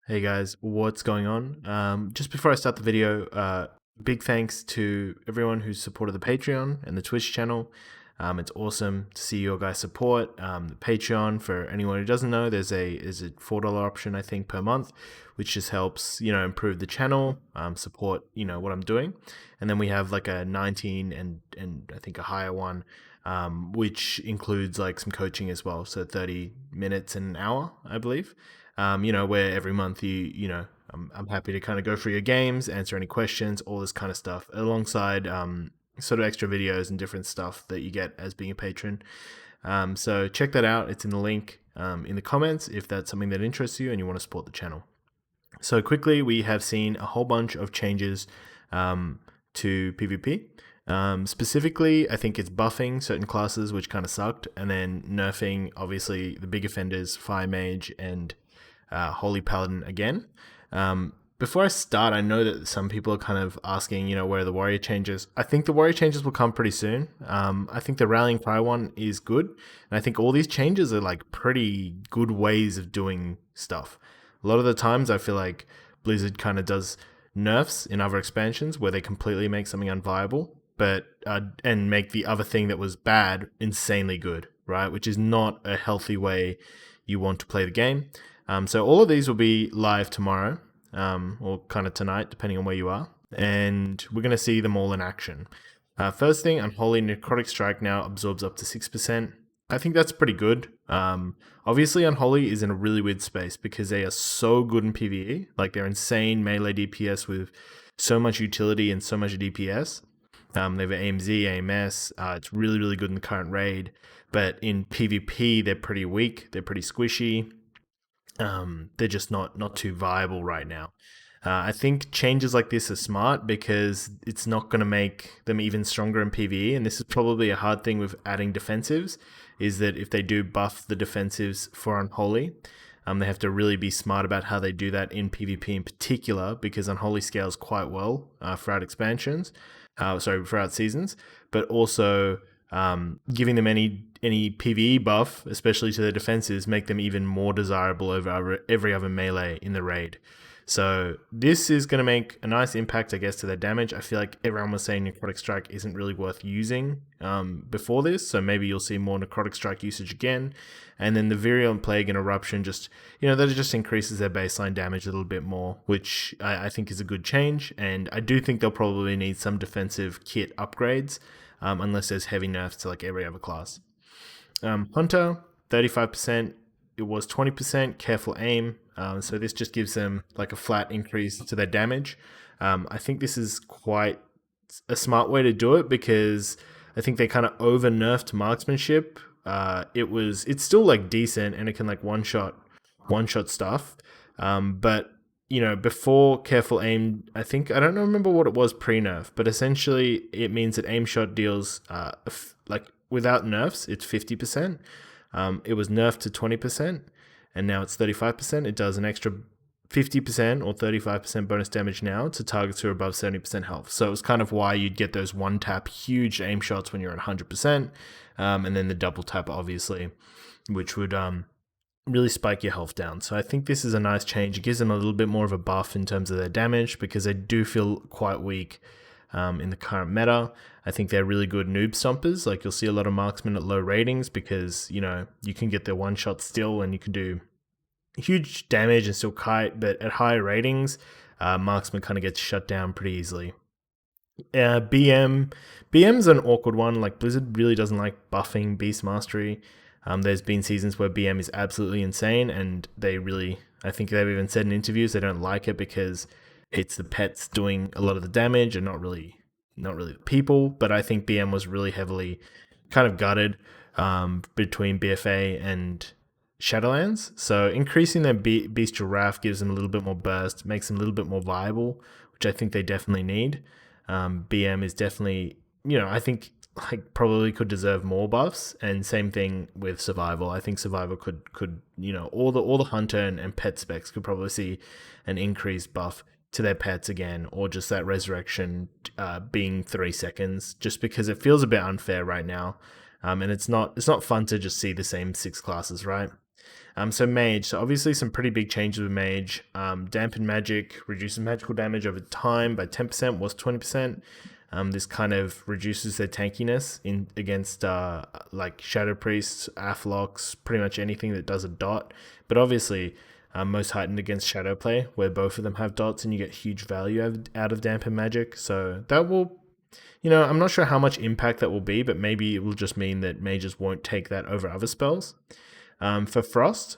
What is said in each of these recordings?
Hey guys, what's going on? Just before I start the video, big thanks to everyone who's supported the Patreon and the Twitch channel. It's awesome to see your guys' support. The Patreon, for anyone who doesn't know, is a $4 option I think per month, which just helps improve the channel, support what I'm doing, and then we have like a 19 and I think a higher one, which includes like some coaching as well, so 30 minutes and an hour, I believe. Where every month I'm happy to kind of go through your games, answer any questions, all this kind of stuff, alongside sort of extra videos and different stuff that you get as being a patron. So check that out. It's in the link in the comments if that's something that interests you and you want to support the channel. So quickly, we have seen a whole bunch of changes to PvP. Specifically, I think it's buffing certain classes, which kind of sucked, and then nerfing, obviously, the big offenders, Fire Mage and Holy Paladin again. Before I start, I know that some people are kind of asking, where are the warrior changes? I think the warrior changes will come pretty soon. I think the rallying cry one is good, and I think all these changes are like pretty good ways of doing stuff. A lot of the times, I feel like Blizzard kind of does nerfs in other expansions where they completely make something unviable, but and make the other thing that was bad insanely good, right? Which is not a healthy way you want to play the game. So all of these will be live tomorrow, or kind of tonight, depending on where you are, and we're going to see them all in action. First thing, Unholy Necrotic Strike now absorbs up to 6%. I think that's pretty good. Obviously, Unholy is in a really weird space because they are so good in PvE. Like, they're insane melee DPS with so much utility and so much DPS. They have AMZ, AMS. It's really, really good in the current raid. But in PvP, they're pretty weak. They're pretty squishy. They're just not too viable right now. I think changes like this are smart because it's not going to make them even stronger in PvE. And this is probably a hard thing with adding defensives, is that if they do buff the defensives for Unholy, they have to really be smart about how they do that in PvP in particular, because Unholy scales quite well throughout expansions, throughout seasons, but also giving them any PvE buff, especially to their defenses, make them even more desirable over every other melee in the raid. So this is going to make a nice impact, I guess, to their damage. I feel like everyone was saying Necrotic Strike isn't really worth using before this, so maybe you'll see more Necrotic Strike usage again. And then the Virulent Plague and Eruption that just increases their baseline damage a little bit more, which I think is a good change. And I do think they'll probably need some defensive kit upgrades, unless there's heavy nerfs to like every other class. Hunter, 35%. It was 20%. Careful aim. So this just gives them like a flat increase to their damage. I think this is quite a smart way to do it because I think they kind of over nerfed marksmanship. It's still like decent and it can like one shot stuff. But before careful aim, I don't remember what it was pre-nerf, but essentially it means that aim shot deals like without nerfs, it's 50%. It was nerfed to 20%, and now it's 35%. It does an extra 50% or 35% bonus damage now to targets who are above 70% health. So it's kind of why you'd get those one tap huge aim shots when you're at 100%, and then the double tap, obviously, which would really spike your health down. So I think this is a nice change. It gives them a little bit more of a buff in terms of their damage because they do feel quite weak in the current meta. I think they're really good noob stompers. Like, you'll see a lot of marksmen at low ratings because, you can get their one shot still and you can do huge damage and still kite, but at higher ratings, marksman kind of gets shut down pretty easily. BM's an awkward one. Like, Blizzard really doesn't like buffing Beast Mastery. There's been seasons where BM is absolutely insane, and I think they've even said in interviews they don't like it because it's the pets doing a lot of the damage and not really the people. But I think BM was really heavily kind of gutted between BFA and Shadowlands. So increasing their Bestial Wrath gives them a little bit more burst, makes them a little bit more viable, which I think they definitely need. BM is definitely, I think like probably could deserve more buffs, and same thing with Survival. I think Survival could all the Hunter and pet specs could probably see an increased buff to their pets again, or just that resurrection being 3 seconds, just because it feels a bit unfair right now, and it's not fun to just see the same 6 classes, right? So Mage, so obviously some pretty big changes with Mage. Dampen Magic reduces magical damage over time by 10%, was 20%. This kind of reduces their tankiness in against like Shadow Priests, Athlocks, pretty much anything that does a dot. But obviously, most heightened against Shadow Play, where both of them have dots and you get huge value out of Dampen Magic. So that will, I'm not sure how much impact that will be, but maybe it will just mean that mages won't take that over other spells. For Frost,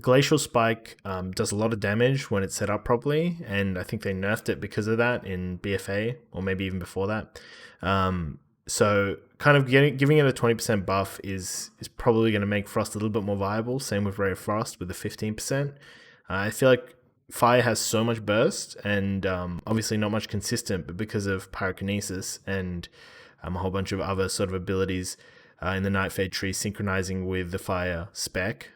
Glacial Spike does a lot of damage when it's set up properly, and I think they nerfed it because of that in BFA, or maybe even before that. So kind of giving it a 20% buff is probably going to make Frost a little bit more viable. Same with Ray of Frost with the 15%. I feel like Fire has so much burst and obviously not much consistent, but because of Pyrokinesis and a whole bunch of other sort of abilities in the Nightfade tree synchronizing with the Fire spec,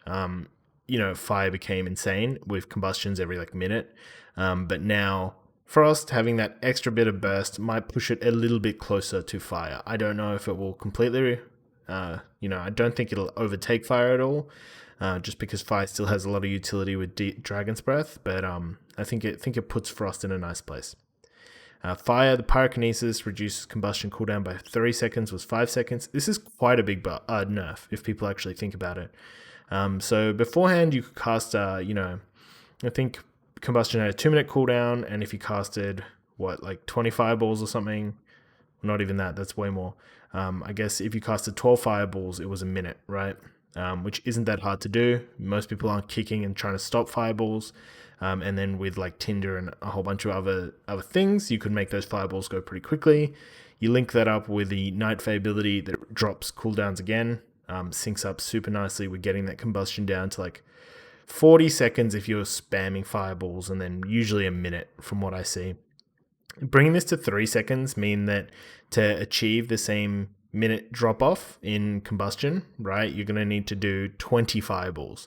Fire became insane with combustions every minute. But now Frost having that extra bit of burst might push it a little bit closer to Fire. I don't know if it will completely, I don't think it'll overtake Fire at all, just because Fire still has a lot of utility with Dragon's Breath. But I think it puts Frost in a nice place. Fire, the Pyrokinesis reduces combustion cooldown by 30 seconds, was 5 seconds. This is quite a big nerf if people actually think about it. So beforehand, you could cast, I think combustion had a 2-minute cooldown, and if you casted 20 fireballs or something, not even that, that's way more. I guess if you casted 12 fireballs, it was a minute, right? Which isn't that hard to do. Most people aren't kicking and trying to stop fireballs. And then with Tinder and a whole bunch of other things, you could make those fireballs go pretty quickly. You link that up with the Nightfade ability that drops cooldowns again. Syncs up super nicely with getting that combustion down to 40 seconds if you're spamming fireballs, and then usually a minute from what I see. Bringing this to 3 seconds mean that to achieve the same minute drop off in combustion, right, you're going to need to do 20 fireballs,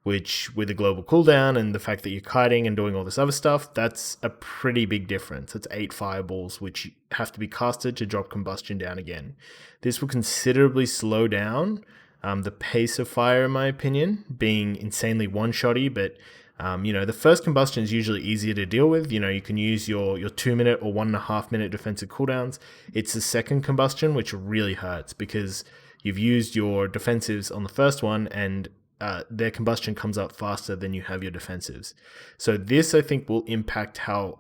which with a global cooldown and the fact that you're kiting and doing all this other stuff, that's a pretty big difference. It's 8 fireballs which have to be casted to drop combustion down again. This will considerably slow down the pace of Fire, in my opinion, being insanely one-shotty, but the first combustion is usually easier to deal with. You can use your 2-minute or 1.5 minute defensive cooldowns. It's the second combustion which really hurts because you've used your defensives on the first one and their combustion comes up faster than you have your defensives. So this, I think, will impact how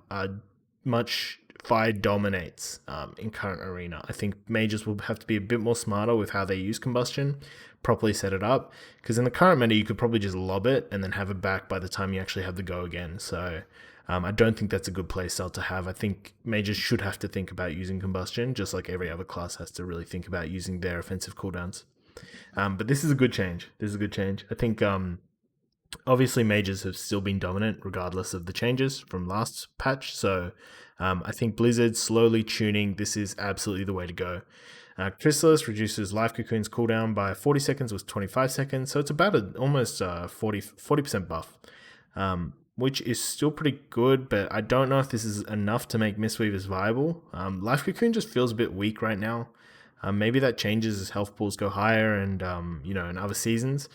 much Fire dominates in current arena. I think mages will have to be a bit more smarter with how they use combustion, properly set it up, because in the current meta you could probably just lob it and then have it back by the time you actually have the go again. So I don't think that's a good playstyle to have. I think mages should have to think about using combustion, just like every other class has to really think about using their offensive cooldowns. But this is a good change. I think obviously mages have still been dominant regardless of the changes from last patch. So I think Blizzard slowly tuning, this is absolutely the way to go. Chrysalis reduces Life Cocoon's cooldown by 40 seconds, was 25 seconds. So it's about almost 40% buff, which is still pretty good, but I don't know if this is enough to make Mistweavers viable. Life Cocoon just feels a bit weak right now. Maybe that changes as health pools go higher and, in other seasons.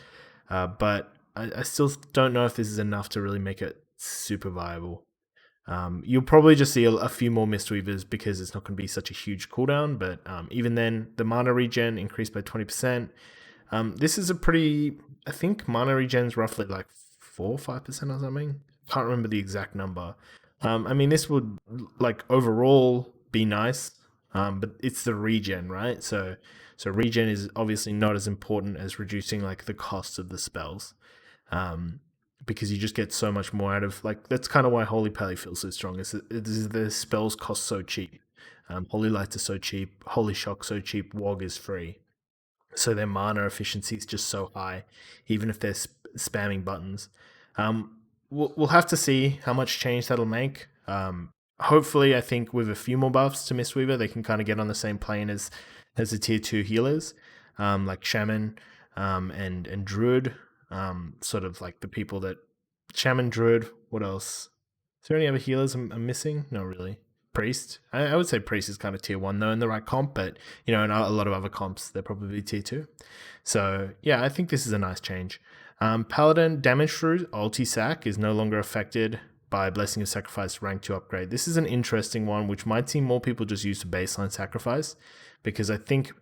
But I still don't know if this is enough to really make it super viable. You'll probably just see a few more Mistweavers because it's not going to be such a huge cooldown. But even then, the mana regen increased by 20%. This is I think mana regen's roughly 4 or 5% or something. Can't remember the exact number. This would overall be nice. But it's the regen, right? So regen is obviously not as important as reducing the cost of the spells, because you just get so much more out of that's kind of why Holy Pally feels so strong. Is the spells cost so cheap. Holy Lights are so cheap. Holy Shock so cheap. Wog is free, so their mana efficiency is just so high, even if they're spamming buttons. We'll have to see how much change that'll make. Hopefully, I think with a few more buffs to Mistweaver, they can kind of get on the same plane as the tier 2 healers, like Shaman and Druid, sort of the people that Shaman, Druid. What else? Is there any other healers I'm missing? No, really. Priest. I would say Priest is kind of tier 1 though in the right comp, but in a lot of other comps they're probably tier 2. So yeah, I think this is a nice change. Paladin damage through ulti sac is no longer affected by Blessing of Sacrifice rank 2 upgrade. This is an interesting one, which might see more people just use the baseline sacrifice, because I think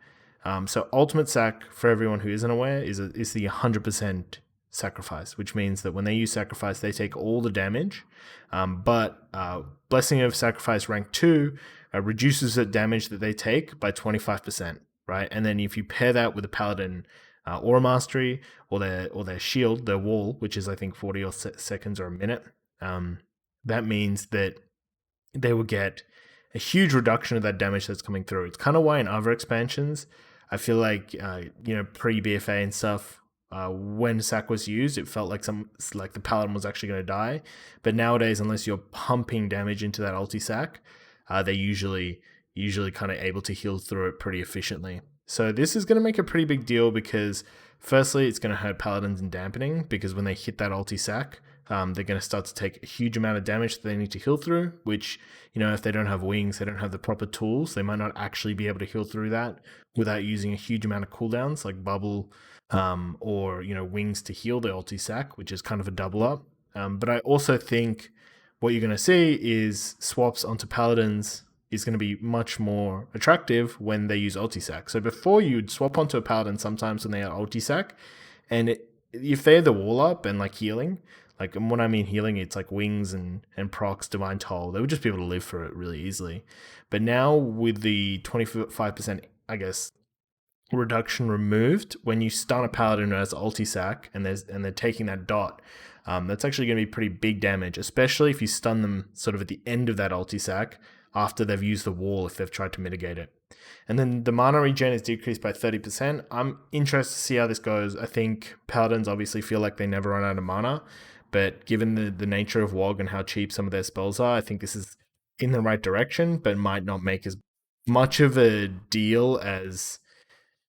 so. Ultimate sac, for everyone who isn't aware, is the 100% sacrifice, which means that when they use sacrifice, they take all the damage. But Blessing of Sacrifice rank 2 reduces the damage that they take by 25%, right? And then if you pair that with a Paladin Aura Mastery or their shield, their wall, which is I think 40 or seconds or a minute, that means that they will get a huge reduction of that damage that's coming through. It's kind of why in other expansions, I feel like pre-BFA and stuff, when sac was used, it felt like the Paladin was actually going to die. But nowadays, unless you're pumping damage into that ulti sac, they usually kind of able to heal through it pretty efficiently. So this is going to make a pretty big deal because firstly, it's going to hurt Paladins in dampening, because when they hit that ulti sac, they're going to start to take a huge amount of damage that they need to heal through, which, if they don't have wings, they don't have the proper tools, they might not actually be able to heal through that without using a huge amount of cooldowns like bubble or wings to heal the ulti sac, which is kind of a double up. But I also think what you're going to see is swaps onto Paladins is going to be much more attractive when they use ulti sac. So before, you'd swap onto a Paladin sometimes when they are ulti sac, and if they're the wall up and like healing, like, and when I mean healing, it's like wings and procs, divine toll, they would just be able to live for it really easily. But now with the 25%, I guess, reduction removed, when you stun a Paladin as ulti sac and they're taking that dot, that's actually going to be pretty big damage, especially if you stun them sort of at the end of that ulti sac after they've used the wall, if they've tried to mitigate it. And then the mana regen is decreased by 30%. I'm interested to see how this goes. I think Paladins obviously feel like they never run out of mana, but given the nature of WoG and how cheap some of their spells are, I think this is in the right direction, but might not make as much of a deal as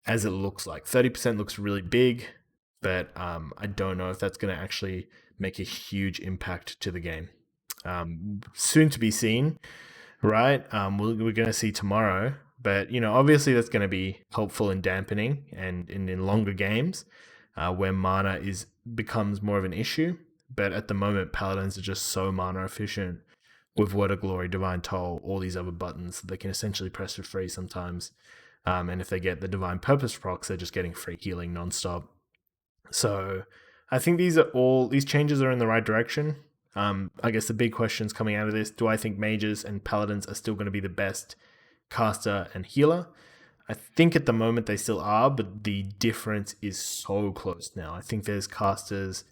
it looks like. 30% looks really big, but I don't know if that's going to actually make a huge impact to the game. Soon to be seen, right? We're going to see tomorrow, but obviously that's going to be helpful in dampening and in longer games where mana becomes more of an issue. But at the moment, Paladins are just so mana efficient with Word of Glory, Divine Toll, all these other buttons that they can essentially press for free sometimes. And if they get the Divine Purpose procs, they're just getting free healing nonstop. So I think these changes are in the right direction. I guess the big questions coming out of this: do I think mages and paladins are still going to be the best caster and healer? I think at the moment they still are, but the difference is so close now. I think there's casters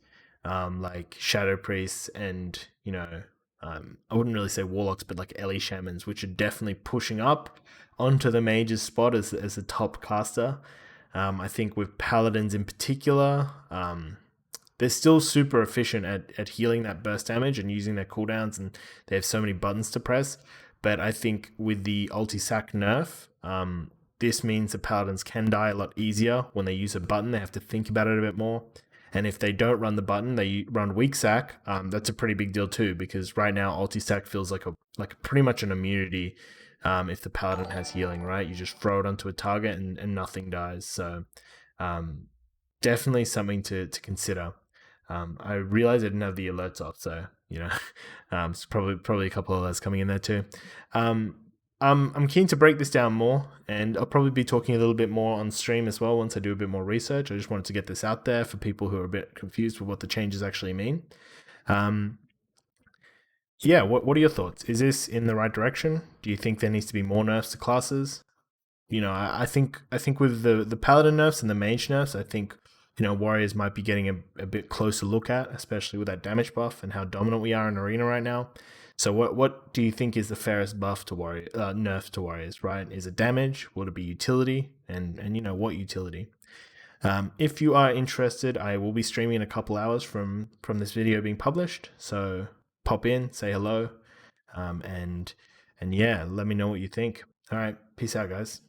like Shadow Priests and I wouldn't really say warlocks, but like Ellie Shamans, which are definitely pushing up onto the mage's spot as a top caster. I think with paladins in particular, they're still super efficient at healing that burst damage and using their cooldowns, and they have so many buttons to press. But I think with the ulti sac nerf, this means the paladins can die a lot easier when they use a button. They have to think about it a bit more. And if they don't run the button, they run weak sac. That's a pretty big deal too, because right now ulti sac feels like pretty much an immunity. If the paladin has healing, right? You just throw it onto a target and nothing dies. So definitely something to consider. I realized I didn't have the alerts off, so it's probably a couple of alerts coming in there too. I'm keen to break this down more, and I'll probably be talking a little bit more on stream as well once I do a bit more research. I just wanted to get this out there for people who are a bit confused with what the changes actually mean. Yeah, what are your thoughts? Is this in the right direction? Do you think there needs to be more nerfs to classes? I think with the paladin nerfs and the mage nerfs, I think warriors might be getting a bit closer look at, especially with that damage buff and how dominant we are in arena right now. So what do you think is the fairest buff to nerf to warriors, right? Is it damage? Would it be utility? And what utility? If you are interested, I will be streaming in a couple hours from this video being published. So pop in, say hello, and yeah, let me know what you think. All right, peace out, guys.